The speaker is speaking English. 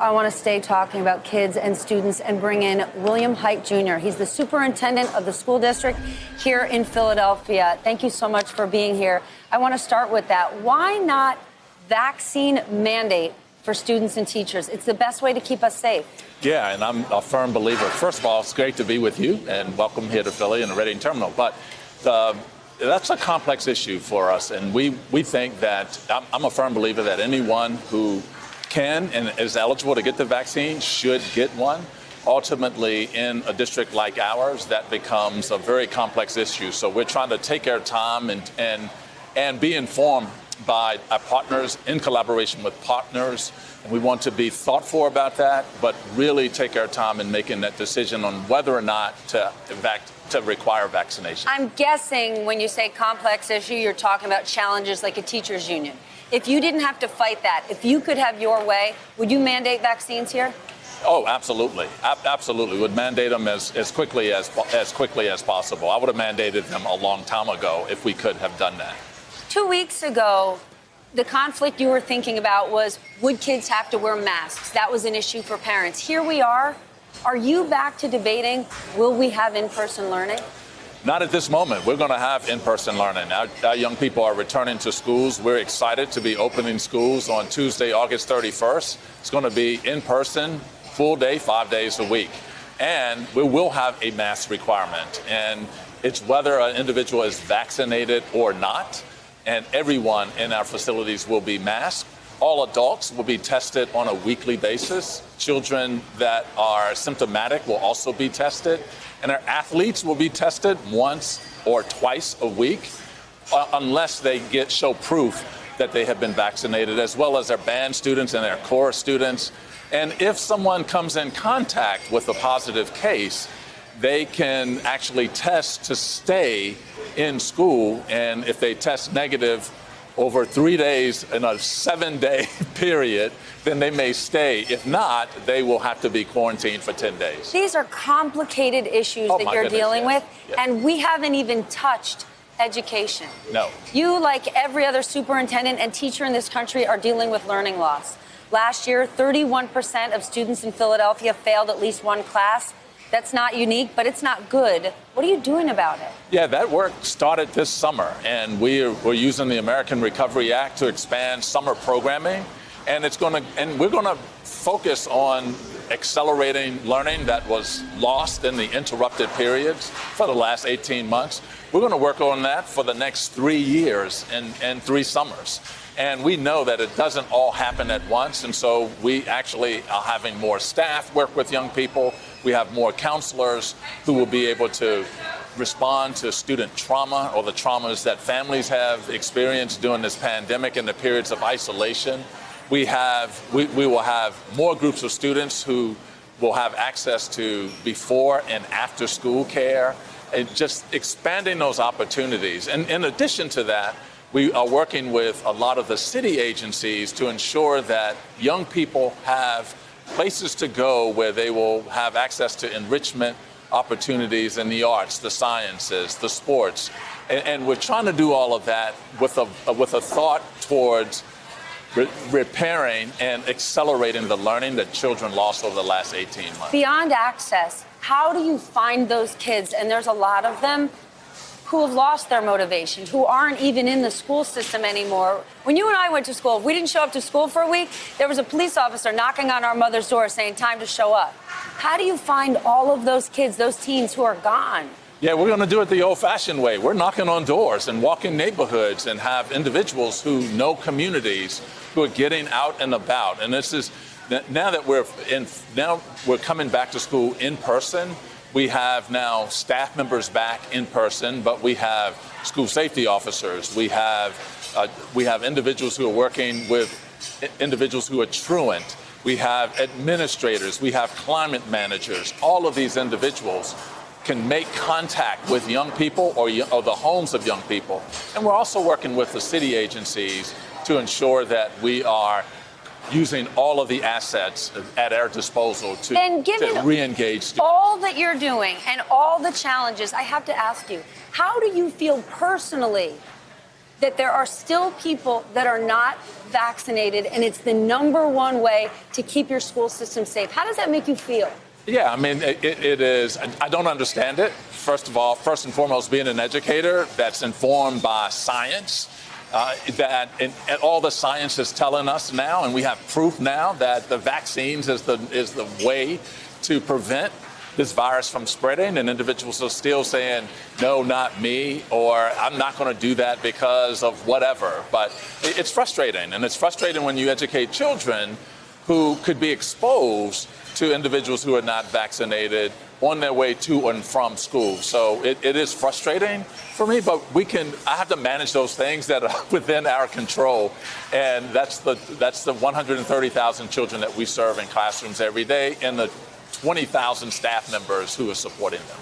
I want to stay talking about kids and students and bring in William Hite Jr. He's the superintendent of the school district here in Philadelphia. Thank you so much for being here. I want to start with that. Why not vaccine mandate for students and teachers? It's the best way to keep us safe. Yeah, and I'm a firm believer. First of all, it's great to be with you and welcome here to Philly and the Reading Terminal. But that's a complex issue for us. And we think that I'm a firm believer that anyone who can and is eligible to get the vaccine should get one. Ultimately, in a district like ours, that becomes a very complex issue. So we're trying to take our time and be informed by our partners, in collaboration with partners. And we want to be thoughtful about that, but really take our time in making that decision on whether or not to require vaccination. I'm guessing when you say complex issue, you're talking about challenges like a teachers union. If you didn't have to fight that, if you could have your way, would you mandate vaccines here? Oh, absolutely. Absolutely. Would mandate them as quickly as possible. I would have mandated them a long time ago if we could have done that. 2 weeks ago, the conflict you were thinking about was, would kids have to wear masks? That was an issue for parents. Here we are. Are you back to debating, will we have in-person learning? Not at this moment. We're going to have in-person learning. Our young people are returning to schools. We're excited to be opening schools on Tuesday, August 31st. It's going to be in person, full day, 5 days a week. And we will have a mask requirement. And it's whether an individual is vaccinated or not. And everyone in our facilities will be masked. All adults will be tested on a weekly basis. Children that are symptomatic will also be tested. And our athletes will be tested once or twice a week, unless they show proof that they have been vaccinated, as well as our band students and our chorus students. And if someone comes in contact with a positive case, they can actually test to stay in school. And if they test negative over 3 days in a 7-day period, then they may stay. If not, they will have to be quarantined for 10 days. These are complicated issues that you're dealing with, and we haven't even touched education. No. You, like every other superintendent and teacher in this country, are dealing with learning loss. Last year, 31% of students in Philadelphia failed at least one class. That's not unique, but it's not good. What are you doing about it? Yeah, that work started this summer, and we're using the American Recovery Act to expand summer programming, and we're going to focus on accelerating learning that was lost in the interrupted periods for the last 18 months. We're going to work on that for the next 3 years and 3 summers. And we know that it doesn't all happen at once. And so we actually are having more staff work with young people. We have more counselors who will be able to respond to student trauma or the traumas that families have experienced during this pandemic and the periods of isolation. We will have more groups of students who will have access to before and after school care, and just expanding those opportunities. And in addition to that, we are working with a lot of the city agencies to ensure that young people have places to go where they will have access to enrichment opportunities in the arts, the sciences, the sports. And we're trying to do all of that with a thought towards repairing and accelerating the learning that children lost over the last 18 months. Beyond access, how do you find those kids, and there's a lot of them, who have lost their motivation, who aren't even in the school system anymore? When you and I went to school, if we didn't show up to school for a week, there was a police officer knocking on our mother's door saying, time to show up. How do you find all of those kids, those teens who are gone? Yeah, we're going to do it the old-fashioned way. We're knocking on doors and walking neighborhoods and have individuals who know communities who are getting out and about. And this is, now that we're coming back to school in person, we have now staff members back in person, but we have school safety officers. We have individuals who are working with individuals who are truant. We have administrators. We have climate managers. All of these individuals can make contact with young people or the homes of young people. And we're also working with the city agencies to ensure that we are using all of the assets at our disposal to re-engage students. All that you're doing and all the challenges, I have to ask you, how do you feel personally that there are still people that are not vaccinated, and it's the number one way to keep your school system safe. How does that make you feel? Yeah, I mean, it is. I don't understand it. First of all, first and foremost, being an educator that's informed by science, and all the science is telling us now, and we have proof now that the vaccines is the way to prevent this virus from spreading, and individuals are still saying, no, not me, or I'm not going to do that because of whatever. But it's frustrating, and it's frustrating when you educate children who could be exposed to individuals who are not vaccinated on their way to and from school. So it is frustrating for me, but I have to manage those things that are within our control. And that's the 130,000 children that we serve in classrooms every day and the 20,000 staff members who are supporting them.